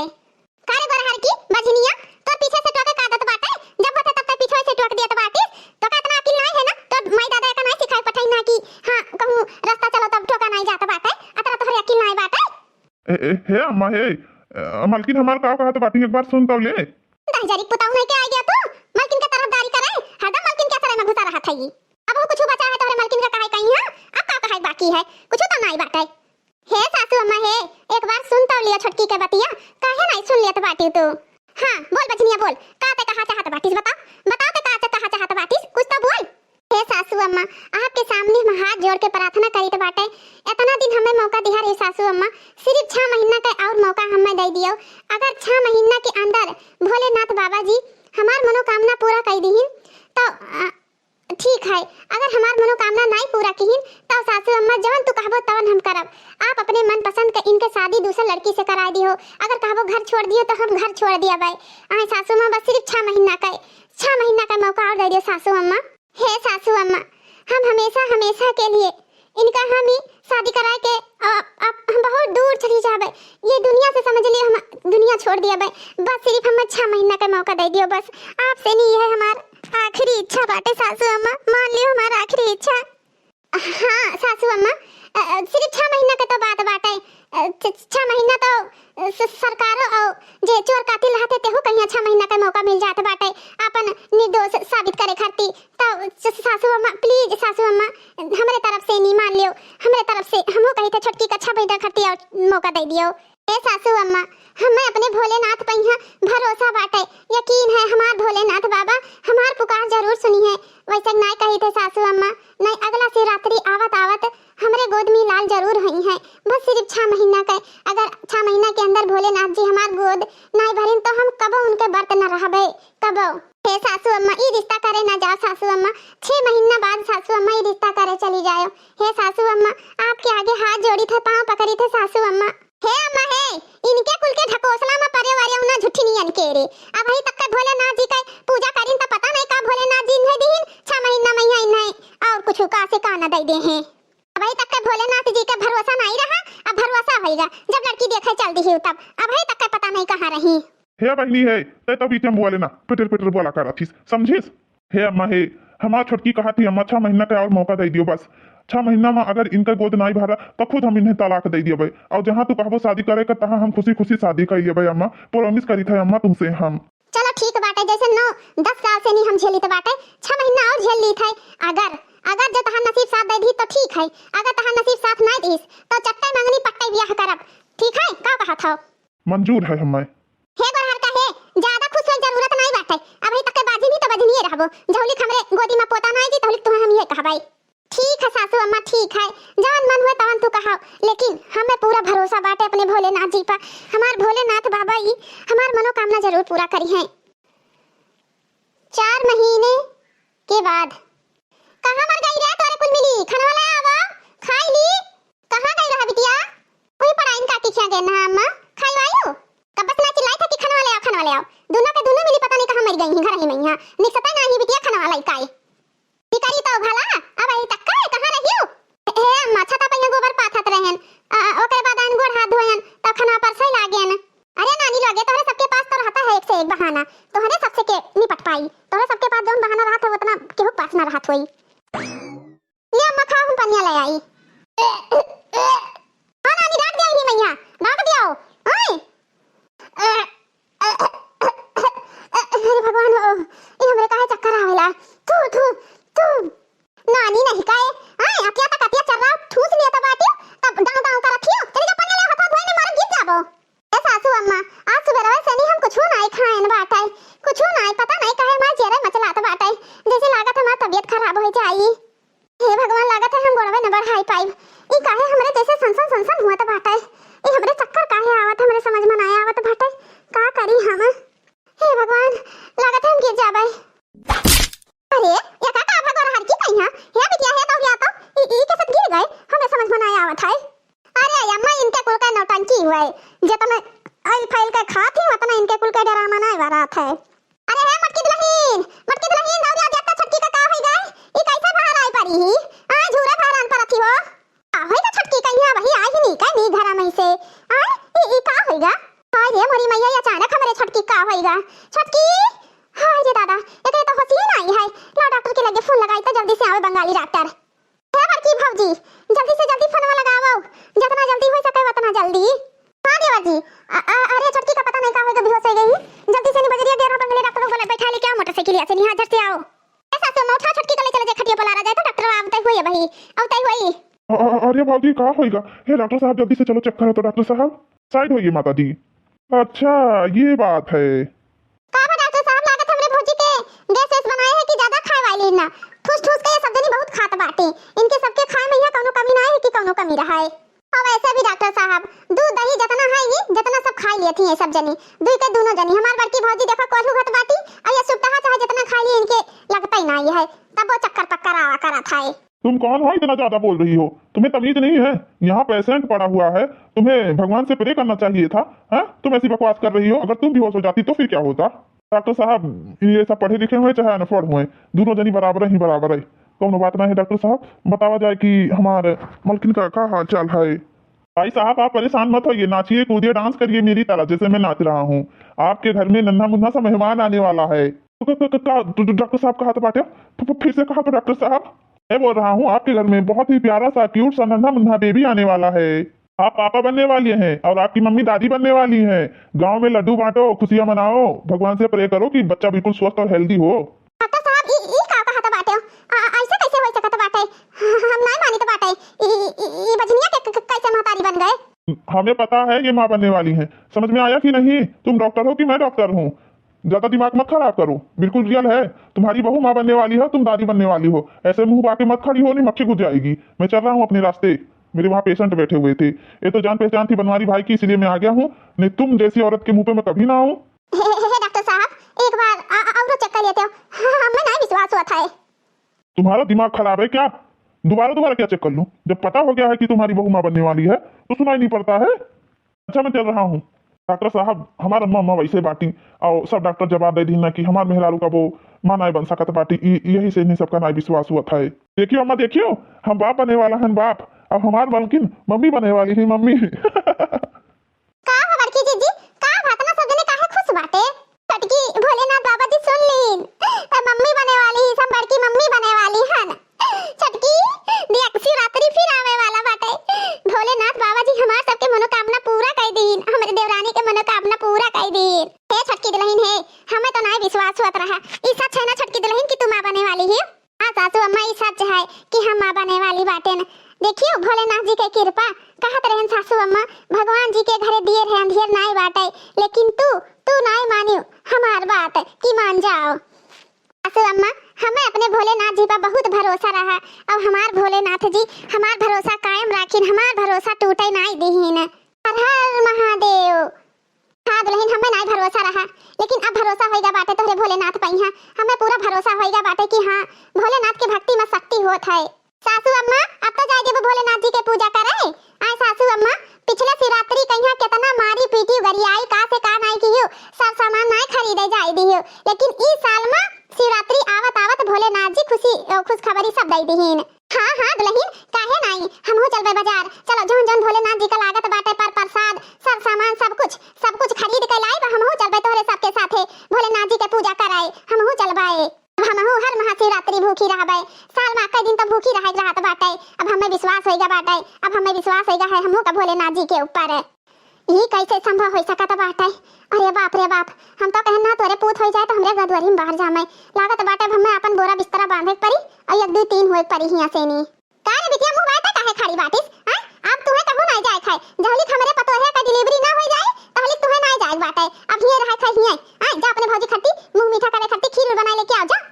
कारे गोरहर की बजनिया तो पीछे से टोके का आदत बाटे जब होता तब तक पीछे से टोक दिया तो बाटे तो का इतना अकल नहीं है ना तो माई दादा का नहीं सिखाई पठाई ना कि हां कहूं रास्ता चलो तब टोका नहीं जाता बाटे अतरा तो हर अकल नहीं बाटे हे अम्मा हे मलकिन हमार का कहा तो बाटी एक बार सुन तो ले दहजारी पुताऊ नहीं के आ गया तो मलकिन के तरफदारी करे हरदम मलकिन के तरह में घुसा रहा था ये अब वो कुछ बचा है तो हमारे मलकिन का कहे कहीं है अब का कहे बाकी है कुछ तो नहीं बाटे हे सासू अम्मा हे एक बार सुन तो लिया छटकी के बतिया काहे नहीं सुन लिया तो बाटी तो हां बोल बचनिया बोल का ते कहा चाहत बाटिस बता ते का कहा चाहत बाटिस कुछ तो बोल हे सासू अम्मा आपके सामने हम हाथ जोड़ के प्रार्थना करी तो बाटे इतना दिन हमें मौका दिया रे सासू अम्मा सिर्फ 6 महीना का और मौका हमें दे दियो अगर 6 महीना के अंदर भोलेनाथ बाबा जी हमार मनोकामना पूरा कर दीहिन तो ठीक है अगर हमार मनोकामना नहीं पूरा कीहिन तो सासू अम्मा जवन तू कहबो तवन हम करब आप अपने मन पसंद के इनके शादी दूसरे लड़की से करा दियो अगर कहबो घर छोड़ दियो तो हम घर छोड़ दिया भाई आए सासू अम्मा बस सिर्फ 6 महीना का मौका और दे दियो सासू अम्मा हे सासू अम्मा हम हमेशा के लिए इनका हम ही शादी करा के हम बहुत दूर चली जाबे ये दुनिया से समझ लियो हम दुनिया छोड़ दिया भाई बस सिर्फ हमें 6 महीना का मौका दे दियो बस आपसे नहीं है हमार आखिरी इच्छा बाटे सासू अम्मा मान लियो हमारा आखिरी इच्छा हां सासू अम्मा सिर्फ 6 महीना का तो बात बाटे 6 महीना तो सरकार और जे चोर कातिल रहते तेहू कहिया 6 महीना का मौका मिल जात बाटे अपन निर्दोष साबित करे खातिर तो सासू अम्मा प्लीज सासू अम्मा हमरे तरफ से नहीं मान लियो हमरे तरफ से हमहु कही थे छटकी का 6 महीना खातिर और मौका दे दियो ए सासू अम्मा हमें अपने भोलेनाथ पर यहाँ भरोसा बाटे यकीन है हमार भोलेनाथ बाबा हमार पुकार जरूर सुनी है वैसे नहीं कही थे सासू अम्मा नहीं अगला शिवरात्रि आवत हमरे गोद में लाल जरूर हुई है बस सिर्फ 6 महीना का अगर 6 महीना के अंदर भोलेनाथ जी हमार गोद नहीं भरिन तो हम कबो उनके बर्त न रहबे कबो हे सासू अम्मा ई रिश्ता करे ना जाओ सासू अम्मा, 6 महीना बाद सासू अम्मा ई रिश्ता करे चली जाओ। हे सासू अम्मा आपके आगे हाथ जोड़ी थे, पांव पकड़ी थे सासू अम्मा। हे अम्मा हे इनके कुल के ढकोसला में परे वाले उना झूठी नहीं अनके रे। अब ही तक के भोलेनाथ जी का पूजा करीन त पता नहीं का भोलेनाथ जी ने दीन 6 महीना मैया नहीं और कुछ का से का न दे दे हैं। अब ही तक के भोलेनाथ जी का भरोसा नहीं रहा, अब भरोसा होएगा जब लड़की देखे चल दी तब। अब ही तक के पता नहीं कहां रही। हे बहनी है ते तो बीच में बोले ना पिटर पिटर बोला करा थी समझिस। हे अम्मा हे हमार छोटकी कहा थी अम्मा 6 महीना का और मौका दे दियो बस। 6 महीना में अगर इनका गोद नहीं भरा तो खुद हम इन्हें तलाक दे दिए भाई। और जहाँ तू कहबो शादी करे का तहाँ हम खुशी खुशी शादी कर लिए भाई। अम्मा प्रॉमिस करी था अम्मा तुमसे हम। चलो ठीक बाटे, जैसे 9-10 साल से नहीं हम झेली तो बाटे 6 महीना और झेल ली थे। अगर जो तहां नसीब साथ दे दी तो ठीक है, अगर तहां नसीब साथ नहीं दीस तो चट्टे मंगनी पट्टे ब्याह करब। ठीक है का कहा था? मंजूर है हमें। हे गोरहर का हे ज्यादा खुश होए जरूरत नहीं बाटे। अभी तक के बाजी नहीं तो बजनी रहबो। झौली हमरे गोदी में पोता नहीं जी तौली तुम्हें हम ये कहबाई। ठीक है सासू अम्मा ठीक है, जान मन हुए तवन तू कहाओ, लेकिन हमें पूरा भरोसा बाटे अपने भोलेनाथ जी पर। हमार भोलेनाथ बाबा ही हमार मनोकामना जरूर पूरा करी है। 4 महीने के बाद कहां मर गई रे तोरे कुल मिली? खाना वाला आवो खाई ली। कहां गई रहा बिटिया? कोई पढ़ाई का की क्या गए ना अम्मा खाई आयो कब बस ना चिल्लाई था कि खाना वाले आओ खाना वाले आओ। दोनों के दोनों मिली पता नहीं कहां मर गई हैं घर ही में। यहां निकसता नहीं बिटिया खाना वाला इकाई बिकारी तो भला अब आई तक का कहां रहियो? हे अम्मा छता पे गोबर पाथत रहन ओकरे बाद आन गोड़ हाथ धोयन तब खाना पर सही लागेन। अरे नानी लगे तोहरे सबके पास तो रहता है एक से एक बहाना, तोहरे सबसे के निपट पाई। तोहरे सबके पास जोन बहाना रहत है उतना केहू पास ना रहत होई। ले अम्मा खा हम पनिया ले आई। हां नानी डांट दिया ही मैया डांट दियो। ओए अरे भगवान ये हमरे काहे चक्कर आवेला? थू थू थू नानी नहीं काए आए अतिया तक अतिया चल रहा ठूस लिया तब आती तब गांव गांव का रखियो चली जा पनिया ले हाथ धोने मार गिर जाबो। ए सासू अम्मा आज सुबह से नहीं हम कुछ नहीं खाएन बाटाई, कुछ नहीं पता नहीं काहे मार चेहरा मचलात बाटाई जैसे लागत हमार तबीयत खराब हो जाई। हे भगवान लागत है हम गोड़वे न बढ़ाई पाई। ई काहे हमरे जैसे सनसन सनसन हुआ त बाटाई। ई हमरे चक्कर काहे आवत हमरे समझ में ना आवत बाटाई का करी हम? हे भगवान लागत है हम गिर जाबै। अरे या का भगवान हर की कहिया हे बिटिया हे तो या तो ई के साथ गिर गए हमें समझ में ना आवत है। अरे अम्मा इनके कुल का नौटंकी हुए जतना आई फाइल का खाती उतना इनके कुल का डरामा नहीं बारात है। अरे हे मटकी दुल्हन नौरिया देखता छटकी का हो गए ई कैसे बाहर आई पड़ी ही आ झूरे बाहर आन परथी हो आ होई ना छटकी कहिया वही आई ही नहीं का नी घर में से आ ई का होईगा? हाय रे मोरी मैया अचानक हमरे छटकी का होईगा? छटकी हाय रे दादा ये तो हसीन आई है। ला डॉक्टर के लगे फोन लगाई तो जल्दी से आवे बंगाली डॉक्टर। हे बड़की भौजी जल्दी से जल्दी फोन लगाओ जितना जल्दी हो सके उतना जल्दी। हां देवर जी अरे छटकी का पता नहीं का होगा बेहोश हो गई। जल्दी से नहीं बजरिया डेरा बंगले डॉक्टर को बैठा ले क्या मोटरसाइकिल से नहीं हां से आओ। ऐसा तो मोटा छटकी को ले चले खटिया पर ला जाए तो डॉक्टर आवते हुए भाई आवते हुई। अरे भाजी का होएगा? हे डॉक्टर साहब जल्दी से चलो चेक करो तो। डॉक्टर साहब साइड होइए माता जी। अच्छा ये बात है का डॉक्टर साहब लागत हमरे भौजी के गैस बनाए है कि ज्यादा खाए वाली ना ठूस ठूस के सब जनी बहुत खात बाटे। इनके सबके खाए में यहाँ कोनो कमी ना है कि कोनो कमी रहा है। और वैसे भी डॉक्टर साहब दूध दही जितना है ये जितना सब खा लिए थी ये सब जनी दुई के दोनों जनी हमार बड़की भौजी देखो कोल्हू घट बाटी और ये सुबह चाहे जितना खा लिए इनके लगता ही ना ये है तब वो चक्कर पक्कर आवा करा था। तुम कौन हो इतना ज्यादा बोल रही हो? तुम्हें तमीज नहीं है? यहाँ पेशेंट पड़ा हुआ है, तुम्हें भगवान से प्रे करना चाहिए था। हैं तुम ऐसी बकवास कर रही हो। अगर तुम बेहोश हो जाती तो फिर क्या होता? डॉक्टर साहब ये सब पढ़े लिखे हुए चाहे अनपढ़ हुए दोनों जनी बराबर ही बराबर है। कौन बात ना है डॉक्टर साहब बतावा जाए कि हमारे मलकिन का हाल चाल है। भाई साहब आप परेशान मत होइए, नाचिए कूदिए डांस करिए मेरी तरह जैसे मैं नाच रहा हूँ। आपके घर में नन्हा मुन्ना सा मेहमान आने वाला है। डॉक्टर साहब कहा था बाटे फिर से कहा तो डॉक्टर साहब मैं बोल रहा हूँ आपके घर में बहुत ही प्यारा सा क्यूट सा नन्हा मुन्ना बेबी आने वाला है। आप पापा बनने वाली हैं और आपकी मम्मी दादी बनने वाली हैं। गांव में लड्डू बांटो खुशियां मनाओ भगवान से प्रे करो कि बच्चा बिल्कुल स्वस्थ और हेल्दी हो। डॉक्टर साहब ई का कहा था बाटे ऐसे कैसे हो सकता बाटे? हम नहीं मानी तो बाटे ई बजनिया के कैसे महतारी बन गए? हमें पता है ये माँ बनने वाली हैं। समझ में आया कि नहीं? तुम डॉक्टर हो कि मैं डॉक्टर हूँ? ज्यादा दिमाग मत खराब करो, बिल्कुल रियल है। तुम्हारी बहू माँ बनने वाली है, तुम दादी बनने वाली हो। ऐसे मुंह बाके मत खड़ी हो, नहीं मक्खी घुस जाएगी। मैं चल रहा हूँ अपने रास्ते, मेरे वहाँ पेशेंट बैठे हुए थे। ये तो जान पहचान थी बनवारी भाई की, इसलिए मैं आ गया हूँ। नहीं तुम जैसी औरत के मुंह पे मैं कभी ना आऊँ। डॉक्टर साहब एक बार और चेक कर लेते हो। हमें नहीं विश्वास हुआ था। तुम्हारा दिमाग खराब है क्या? दोबारा क्या चेक कर लूं? जब पता हो गया है कि तुम्हारी बहू माँ बनने वाली है तो सुनाई नहीं पड़ता है। अच्छा मैं चल रहा हूँ। डॉक्टर साहब हमारा अम्मा वैसे बाटी और सब डॉक्टर जवाब दे दी ना कि हमार मेहरारू का वो माँ नहीं बन सकत बाटी। यही से नहीं सबका नहीं विश्वास हुआ था। देखियो अम्मा देखियो, हम बाप बने वाला है बाप, अब हमार बनकिन मम्मी बने वाली है मम्मी। का बड़की जीजी का भातना सब जने काहे खुश बाटे? छटकी भोलेनाथ बाबा जी सुन लीन त मम्मी बने वाली सब बड़की मम्मी बने वाली हन। छटकी देख शिवरात्रि फिर आवे वाला बाटे। भोलेनाथ बाबा जी हमार सबके मनोकामना पूरा कर दीन, हमरे देवरानी के मनोकामना पूरा कर दीन। हे छटकी दुल्हन हे, हमें तो नहीं विश्वास हुआ रहा। ई सच है ना छटकी दुल्हन की तुम मां बने वाली है? हां सासू अम्मा ई सच है कि हम मां बने वाली बाटे न। देखियो भोलेनाथ जी के कृपा कहत रहन सासू अम्मा, भगवान जी के घरे दिए रहे अंधियर नहीं बाटे, लेकिन तू नहीं मानियो हमार बात कि मान जाओ। सासू अम्मा हमें अपने भोलेनाथ जी पर बहुत भरोसा रहा और हमार भोलेनाथ जी हमार भरोसा कायम राखिन, हमार भरोसा टूटे नहीं दीहिन। हर हर महादेव। हाँ दुल्हन हमें नहीं भरोसा रहा, लेकिन अब भरोसा होएगा बाटे तोहरे भोलेनाथ पहिया। हमें पूरा भरोसा होएगा बाटे कि हाँ भोलेनाथ की भक्ति में शक्ति होत है। सासू अम्मा अब तो जाए जब भोलेनाथ जी के पूजा करे। आए सासू अम्मा पिछले शिवरात्रि कहिया कितना मारी पीटी गरियाई का से का नहीं कियो, सब सामान नहीं खरीदे जाए दियो, लेकिन ई साल में शिवरात्रि आवत भोलेनाथ जी खुश खबरी सब दई दीहिन। हाँ दुल्हन काहे नहीं, हमहू चलबे बाजार। चलो जौन भोलेनाथ जी का लागत बाटे पर प्रसाद सब सामान सब कुछ खरीद के लाई, हमहू चलबे तोहरे सबके साथे भोलेनाथ जी के पूजा कराए। हमहू चलबे, हमहू हर महाशिवरात्रि भूखी रहबे। साल में कई दिन तो भूखी रहत बाटे। अब हमें विश्वास होएगा बाटे, अब हमें विश्वास होएगा है हमहू का भोलेनाथ जी के ऊपर। ये कैसे संभव हो सकता बाटे? अरे बाप रे बाप, हम तो कहना तोरे पूत हो जाए तो हमरे गदवरी में बाहर जामे लागत बाटे। हमें अपन बोरा बिस्तरा बांधे पड़ी और एक दो तीन होए पड़ी हिया से नी। का रे बिटिया मुंह बाटे काहे खड़ी बाटिस? हां अब तुम्हें कहू नहीं जाए खाए, जहली हमरे पतोहे का डिलीवरी ना हो जाए तहली तुम्हें नहीं जाए बाटे। अब हिए रहे खाए हिए। हां जा अपने भौजी खट्टी मुंह मीठा करे खट्टी खीर बना लेके आओ जा।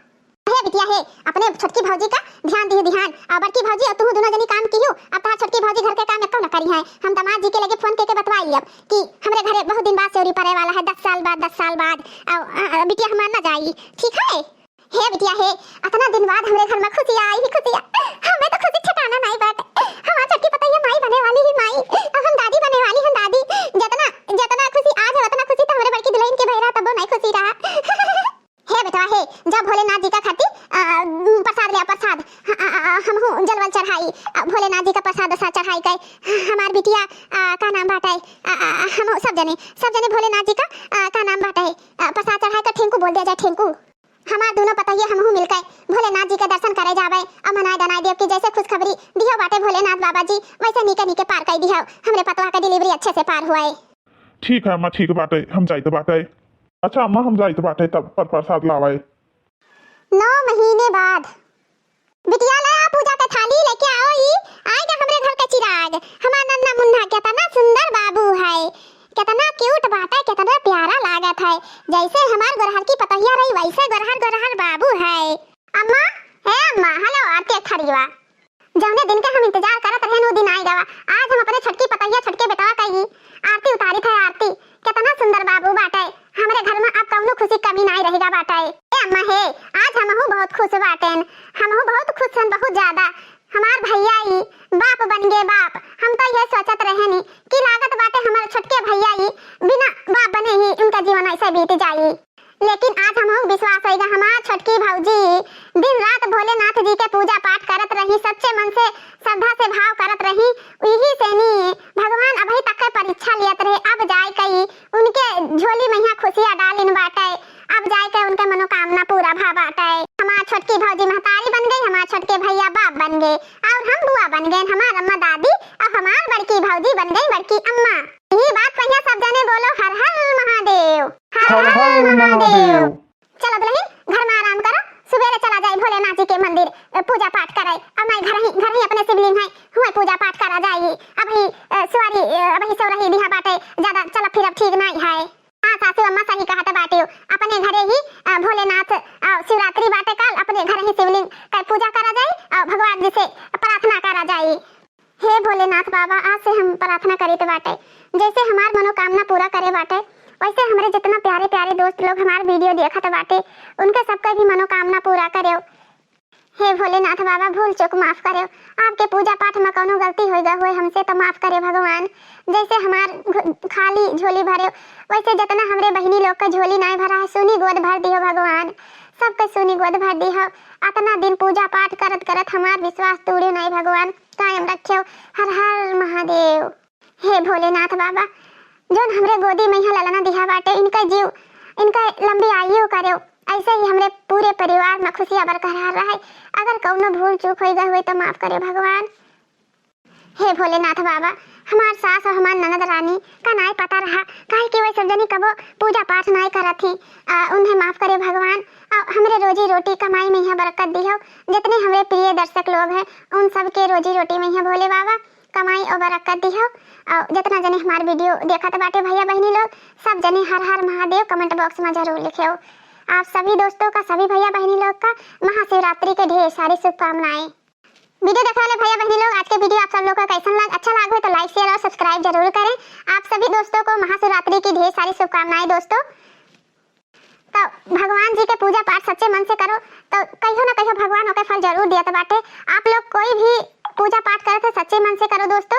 हे बिटिया हे, अपने छोटकी भौजी का ध्यान दियो ध्यान। और बड़की भौजी और तू दोनों जनी काम कियो। अब तार छोटकी भौजी घर के काम एको न करी है। हम दामाद जी के लगे फोन करके बतवाई अब कि हमरे घरे बहुत दिन बाद सेवरी पड़े वाला है, 10 साल बाद। और बिटिया हमार ना जाई, ठीक है? हे बिटिया हे, इतना दिन बाद हमरे घर में खुशी आई ही खुशी। हमें तो खुशी ठिकाना नहीं बात। हमार छोटकी पतैया माई बने वाली ही माई, अब हम दादी बने वाली हम दादी। जितना खुशी आज है उतना खुशी तो हमरे बड़की दुल्हन के भैरा तब नहीं खुशी रहा। हे बेटा हे, जब भोलेनाथ जी का खाती प्रसाद लिया प्रसाद हम जलवल चढ़ाई भोलेनाथ जी का प्रसाद चढ़ाई के हमार बिटिया का नाम बाटे। हम सब जने भोलेनाथ जी का नाम बाटे प्रसाद चढ़ाई का ठेंकू बोल दिया जाए। ठेंकू हमार दोनों पतैया हमहू मिलके भोलेनाथ जी के दर्शन करे जावे और मनाए दनाए देव की जैसे खुशखबरी दियो बाटे भोलेनाथ बाबा जी वैसे नीके पार कर दियो। हमरे पतवा का डिलीवरी अच्छे से पार हुआ है। ठीक है अम्मा ठीक बाटे, हम जाई तो बाटे। अच्छा अम्मा हम जाई तो बाटे तब पर प्रसाद लावाए। 9 महीने बाद बिटिया ला पूजा के थाली लेके आओ। ई आएगा हमरे घर के चिराग। हमारा नन्ना मुन्ना कितना सुंदर बाबू है, कितना क्यूट बाटा, कितना प्यारा लागत है। जैसे हमार गोरहर की पतैया रही वैसे गोरहर बाबू है। अम्मा हे अम्मा हेलो आते खड़ीवा। जौने दिन का हम इंतजार करत रहे नो दिन आई गवा। आज हम अपने छटकी पतैया छटके बेटा कही आरती उतारी थे। आरती कितना सुंदर बाबू बाटे। हमरे घर में अब कौनो खुशी कमी नहीं रहेगा बाटे। ए अम्मा हे, आज हमहू बहुत खुश बाटेन। हमहू बहुत खुश हन, बहुत ज्यादा। हमार भैया ही बाप बन गए बाप। हम तो ये सोचत रहे नी कि लागत बाटे हमारे छोटके भैया ही बिना बाप बने ही उनका जीवन ऐसे बीत जाई, लेकिन आज हमहू विश्वास होएगा हमार छोटकी भौजी दिन रात भोलेनाथ जी के पूजा पाठ करत रही, सच्चे मन से श्रद्धा से भाव करत रही। यही से नी भगवान अभी तक के परीक्षा लियत रहे। अब जाए कई उनके झोली में यहाँ खुशियां डालिन बाटे। अब जाए के उनके मनोकामना पूरा भा बाटे। हमार छोटकी भौजी महतारी बन गई, हमार छोटके भैया बाप बन गए और हम बुआ बन गए। हमार अम्मा दादी और हमार बड़की भौजी बन गई बड़की अम्मा। यही बात पहिया सब जने बोलो हर हर महादेव, हर हर महादेव। चलो दुल्हन घर में आराम करो, सुबेरे चला जाए भोलेनाथ जी के मंदिर पूजा पाठ करे। अब मैं घर ही अपने शिवलिंग है हुए पूजा पाठ करा जाएगी। अभी सो रही दिहा बाटे ज्यादा चल फिर अब ठीक नहीं है। हाँ सासू अम्मा सही कहत बाटे, अपने घरे ही भोलेनाथ शिवरात्रि बाटे कल अपने घर ही शिवलिंग का पूजा करा जाए और भगवान जी से प्रार्थना करा जाए। हे भोलेनाथ बाबा, आज से हम प्रार्थना करी बाटे जैसे हमार मनोकामना पूरा करे बाटे वैसे हमारे जितना प्यारे प्यारे दोस्त लोग लोग हमारे वीडियो देखत बाटे उनके सबका भी मनोकामना पूरा करो। हे भोलेनाथ बाबा, भूल चूक माफ करो। आपके पूजा पाठ में कोनो गलती हो गई हो हमसे तो माफ करे भगवान। जैसे हमार खाली झोली भरे वैसे जितना हमरे बहनी लोग का झोली नहीं भरा है, सुनी गोद भर दियो भगवान। सबके सुनी गोद भर दियो। इतना दिन पूजा पाठ करत करत हमार विश्वास टूटे नहीं भगवान, कायम रखियो। हर हर महादेव। हे भोलेनाथ बाबा, जोन हमरे गोदी में यहाँ ललना दिया बाटे इनका जीव इनका लंबी आयु करो। ऐसे ही हमरे पूरे परिवार में खुशियां बरकरार रहे। अगर कौनो भूल चूक हो गई हुई तो माफ करे भगवान। हे भोलेनाथ बाबा, हमार सास और हमार ननद रानी का नहीं पता रहा काहे कि वे सब जनी कबो पूजा पाठ नहीं करत थी। उन्हें माफ करे भगवान। हमरे रोजी रोटी कमाई में यहाँ बरकत दियो। जितने हमरे प्रिय दर्शक लोग हैं उन सबके रोजी रोटी में यहाँ भोले बाबा कमाई और बरकत दियो। और जितना जने हमारे वीडियो देखत बाटे भैया बहनी लोग सब जने हर हर महादेव कमेंट बॉक्स में जरूर लिखियो। आप सभी दोस्तों का, सभी भैया बहनी लोग का महाशिवरात्रि के ढेर सारी शुभकामनाएं। वीडियो देखने वाले भैया बहनी लोग, आज के वीडियो आप सब लोग का कैसा लगा? अच्छा लगा हो तो लाइक शेयर और सब्सक्राइब जरूर करें। आप सभी दोस्तों को महाशिवरात्रि की ढेर सारी शुभकामनाएं दोस्तों। तो भगवान जी के पूजा पाठ सच्चे मन से करो तो कहीं ना कहीं भगवान ओके फल जरूर दिया बाटे। आप लोग कोई भी पूजा पाठ करे तो सच्चे मन से करो दोस्तों।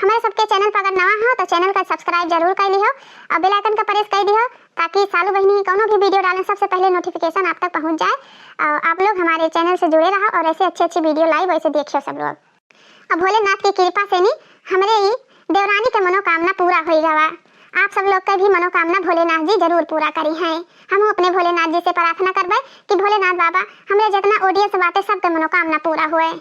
हमारे सबके चैनल पर अगर नवा हो तो चैनल का सब्सक्राइब जरूर कर लियो और बेल आइकन का प्रेस कर दियो ताकि सालू बहनी कोनो भी वीडियो डालें सबसे पहले नोटिफिकेशन आप तक पहुंच जाए। आप लोग हमारे चैनल से जुड़े रहो और ऐसे अच्छी बीडियो लाइव वैसे देखियो सब लोग। अब भोलेनाथ की कृपा से नहीं हमारे ही देवरानी के मनोकामना पूरा हो गवा। आप सब लोग का भी मनोकामना भोलेनाथ जी जरूर पूरा करी है। हम अपने भोलेनाथ जी से प्रार्थना करबे कि भोलेनाथ बाबा हमारे जितना ऑडियंस बाटे सबके मनोकामना पूरा हुए।